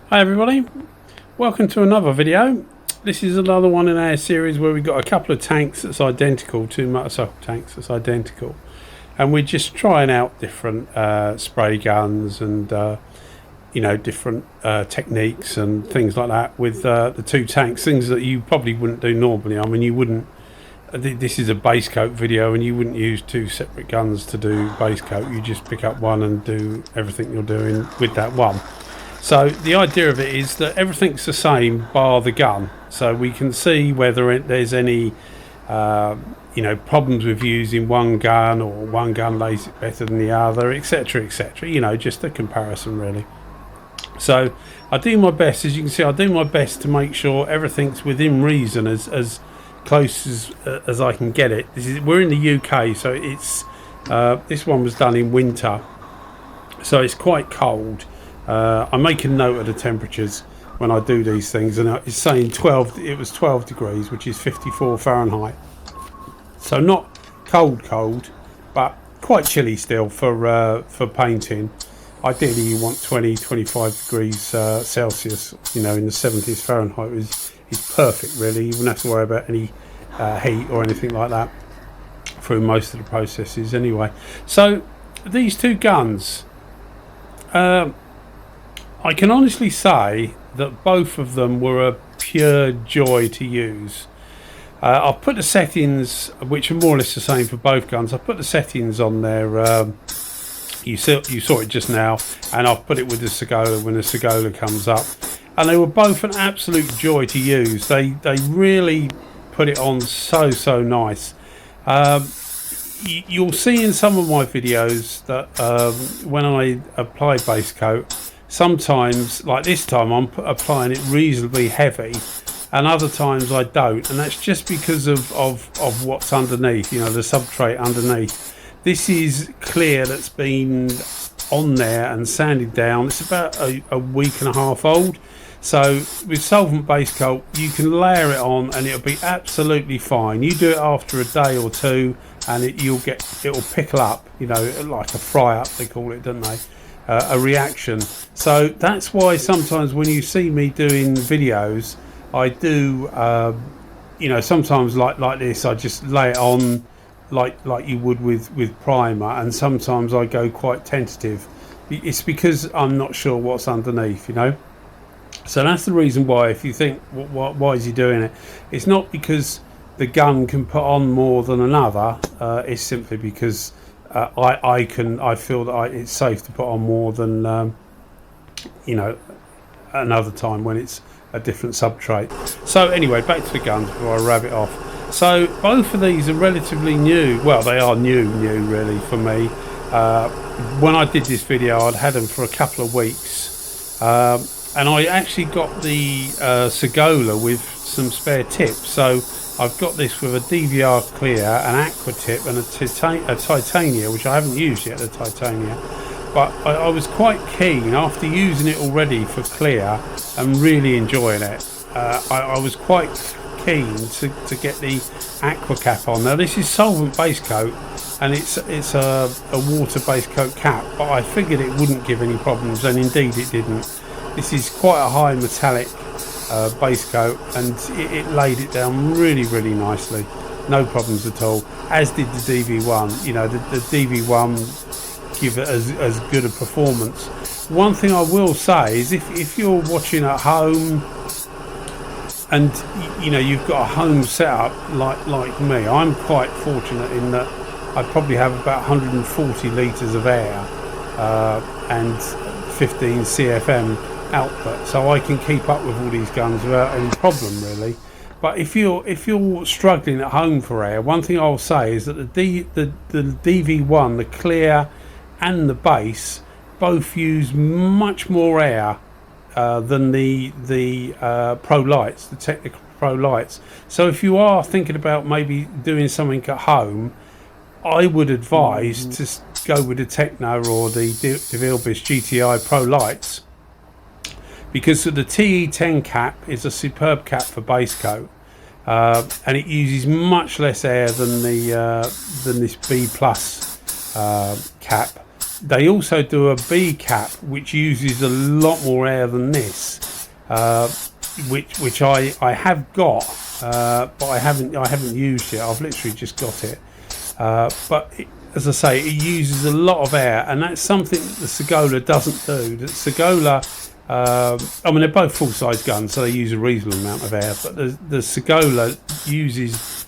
Hi everybody, welcome to another video. This is another one in our series where we've got a couple of tanks that's identical, two motorcycle tanks that's identical, and we're just trying out different spray guns and different techniques and things like that with the two tanks, things that you probably wouldn't do normally. I mean, you wouldn't, this is a Basecoat video and you wouldn't use two separate guns to do Basecoat. You just pick up one and do everything you're doing with that one. So the idea of it is that everything's the same bar the gun, so we can see whether there's any problems with using one gun, or one gun lays it better than the other, etc, etc. Just a comparison really. So I do my best, as you can see, I do my best to make sure everything's within reason, as close as I can get it. We're in the UK, so it's this one was done in winter, so it's quite cold. I make a note of the temperatures when I do these things, and it's saying 12. It was 12 degrees, which is 54 Fahrenheit. So not cold, but quite chilly still for painting. Ideally, you want 20-25 degrees Celsius. In the 70s Fahrenheit is perfect. Really, you wouldn't have to worry about any heat or anything like that through most of the processes. Anyway, so these two guns. I can honestly say that both of them were a pure joy to use. I'll put the settings, which are more or less the same for both guns. I'll put the settings on there. You saw it just now, and I'll put it with the Sagola when the Sagola comes up. And they were both an absolute joy to use. They really put it on so nice. You'll see in some of my videos that when I apply Basecoat, sometimes, like this time, I'm applying it reasonably heavy, and other times I don't, and that's just because of what's underneath, the substrate underneath. This is clear that's been on there and sanded down. It's about a week and a half old, so with solvent Basecoat you can layer it on and it'll be absolutely fine. You do it after a day or two and it'll pickle up, like a fry up they call it, don't they? A reaction. So that's why sometimes when you see me doing videos, I do sometimes like this, I just lay it on like you would with primer, and sometimes I go quite tentative. It's because I'm not sure what's underneath, so that's the reason why. If you think why is he doing it, it's not because the gun can put on more than another, it's simply because I feel that it's safe to put on more than another time when it's a different substrate. So anyway, back to the guns before I wrap it off. So both of these are relatively new. Well, they are new really for me. When I did this video, I'd had them for a couple of weeks, and I actually got the Sagola with some spare tips. So I've got this with a DVR clear, an Aqua tip, and a Titania, which I haven't used yet, the Titania. But I was quite keen, after using it already for clear and really enjoying it, I was quite keen to get the Aqua cap on. Now this is solvent Basecoat, and it's a water Basecoat cap, but I figured it wouldn't give any problems, and indeed it didn't. This is quite a high metallic Basecoat, and it laid it down really nicely, no problems at all, as did the DV1. The DV1 give it as good a performance. One thing I will say is if you're watching at home and you've got a home setup like me, I'm quite fortunate in that I probably have about 140 litres of air and 15 CFM output, so I can keep up with all these guns without any problem really. But if you're struggling at home for air, one thing I'll say is that the DV1, the clear and the base, both use much more air than the Pro Lights, the technical Pro Lights. So if you are thinking about maybe doing something at home, I would advise to go with the Techno or the Devilbiss GTI Pro Lights, because the TE10 cap is a superb cap for Basecoat, and it uses much less air than this B plus cap. they also do a B cap which uses a lot more air than this, which I have got, but I haven't used yet. I've literally just got it, but as I say, it uses a lot of air, and that's something that the Sagola doesn't do. The Sagola, I mean, they're both full-size guns, so they use a reasonable amount of air, but the Sagola uses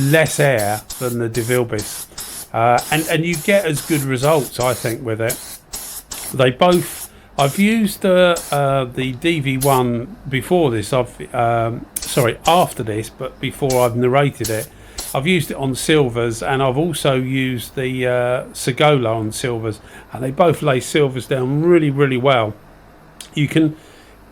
less air than the Devilbiss, and you get as good results, I think, with it. They both, I've used the DV1 before this. Sorry, after this, but before I've narrated it. I've used it on silvers, and I've also used the Sagola on silvers, and they both lay silvers down really well. You can,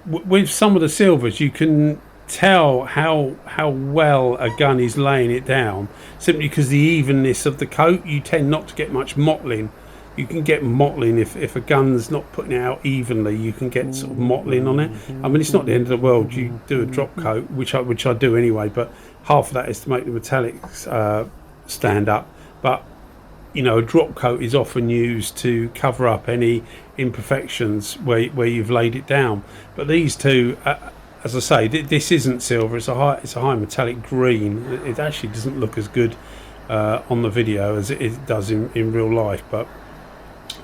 with some of the silvers, you can tell how well a gun is laying it down, simply because the evenness of the coat. You tend not to get much mottling. You can get mottling if a gun's not putting it out evenly. You can get sort of mottling on it. I mean, it's not the end of the world. You do a drop coat, which I do anyway, but half of that is to make the metallics stand up. But you know, a drop coat is often used to cover up any imperfections where you've laid it down. But these two, as I say, this isn't silver. It's a high metallic green. It actually doesn't look as good on the video as it does in real life. But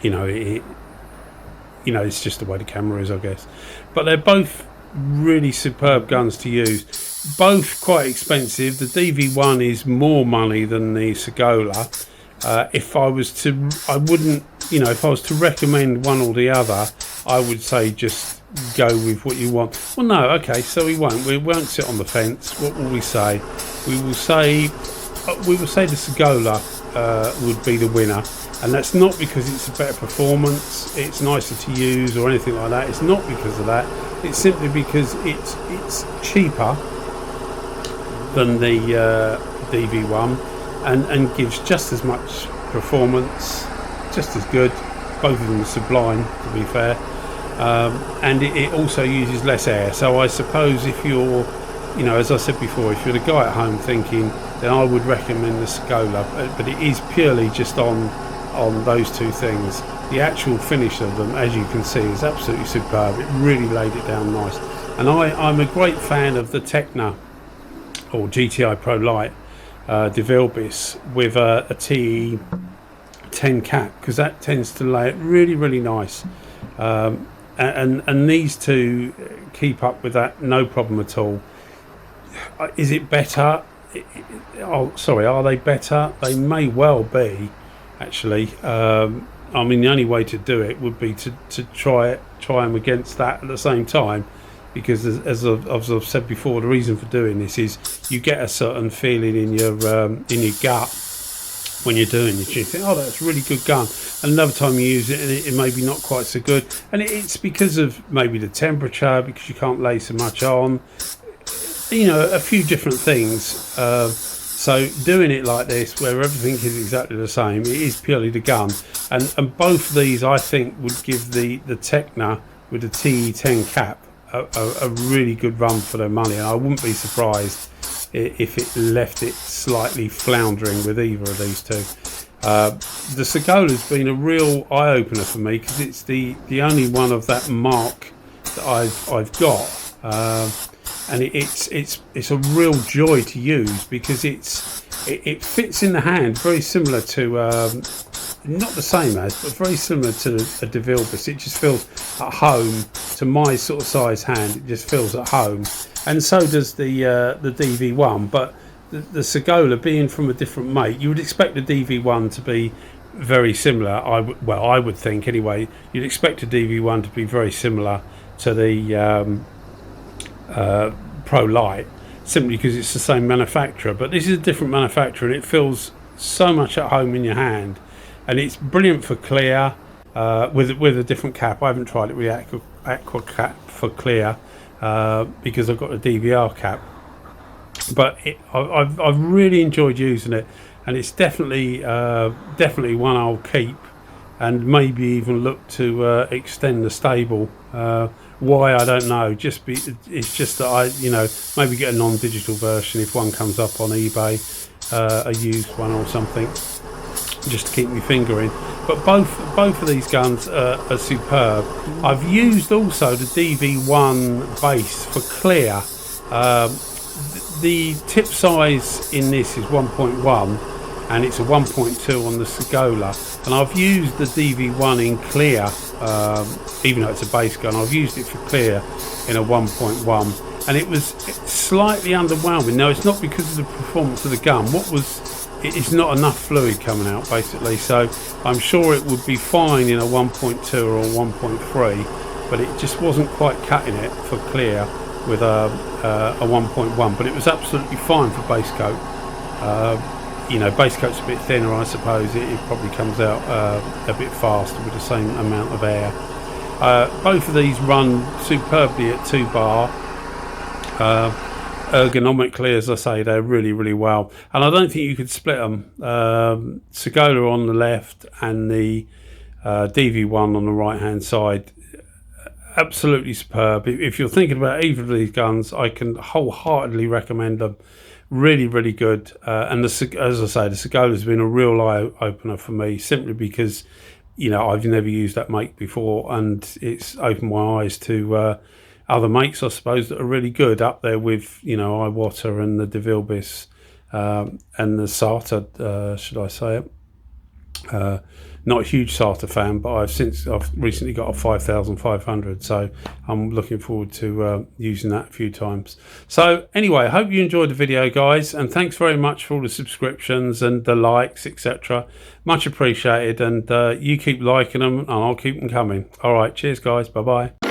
you know, it's just the way the camera is, I guess. But they're both really superb guns to use. Both quite expensive. The DV1 is more money than the Sagola. If I was to, I wouldn't, you know, if I was to recommend one or the other, I would say just go with what you want. Well, no, okay, so we won't sit on the fence. What will we say? We will say the Sagola would be the winner, and that's not because it's a better performance, it's nicer to use or anything like that. It's not because of that. It's simply because it's cheaper than the DV1 and gives just as much performance, just as good. Both of them are sublime, to be fair, and it also uses less air. So I suppose if you're, you know, as I said before, if you're the guy at home thinking, then I would recommend the Sagola, but it is purely just on those two things. The actual finish of them, as you can see, is absolutely superb. It really laid it down nice. And I'm a great fan of the Tecna or GTI Pro Light Devilbiss with a TE10 cap, because that tends to lay it really nice. And these two keep up with that, no problem at all. Is it better? Are they better? They may well be, actually. I mean, the only way to do it would be to try them against that at the same time, because as I've said before, the reason for doing this is you get a certain feeling in your gut when you're doing it. You think, oh, that's a really good gun, and another time you use it and it may be not quite so good, and it's because of maybe the temperature, because you can't lay so much on, you know, a few different things. So doing it like this, where everything is exactly the same, it is purely the gun, and both of these I think would give the Tecna with the TE10 cap a really good run for their money, and I wouldn't be surprised if it left it slightly floundering with either of these two. The Sagola's been a real eye-opener for me, because it's the only one of that mark that I've got. And it's a real joy to use, because it fits in the hand very similar to not the same as, but very similar to a Devilbiss. It just feels at home to my sort of size hand. It just feels at home, and so does the DV1. But the Sagola, being from a different make, you would expect the DV1 to be very similar. I would think anyway. You'd expect a DV1 to be very similar to the Pro Light, simply because it's the same manufacturer. But this is a different manufacturer, and it feels so much at home in your hand, and it's brilliant for clear, with a different cap. I haven't tried it with the Aqua cap for clear, because I've got a DVR cap, but I've really enjoyed using it, and it's definitely one I'll keep, and maybe even look to extend the stable. Why, I don't know. It's just that I, you know, maybe get a non-digital version if one comes up on eBay, a used one or something, just to keep me fingering. but both of these guns are superb. I've used also the DV1 base for clear. The tip size in this is 1.1 and it's a 1.2 on the Sagola, and I've used the DV1 in clear, even though it's a base gun. I've used it for clear in a 1.1 and it was slightly underwhelming. Now, it's not because of the performance of the gun. It's not enough fluid coming out basically, so I'm sure it would be fine in a 1.2 or a 1.3, but it just wasn't quite cutting it for clear with a 1.1. But it was absolutely fine for Basecoat. You know, Basecoat's a bit thinner, I suppose. It probably comes out a bit faster with the same amount of air. Both of these run superbly at 2 bar. Ergonomically, as I say, they're really well, and I don't think you could split them. Sagola on the left and the DV1 on the right hand side, absolutely superb. If you're thinking about either of these guns, I can wholeheartedly recommend them. Really good. And as I say, the Sagola has been a real eye opener for me, simply because, you know, I've never used that make before, and it's opened my eyes to other makes, I suppose, that are really good, up there with, you know, Aqua and the Devilbiss and the SATA, should I say it. Not a huge SATA fan, but I've recently got a 5500, so I'm looking forward to using that a few times. So anyway, I hope you enjoyed the video, guys, and thanks very much for all the subscriptions and the likes, etc. Much appreciated, and you keep liking them and I'll keep them coming. All right, cheers guys, bye bye.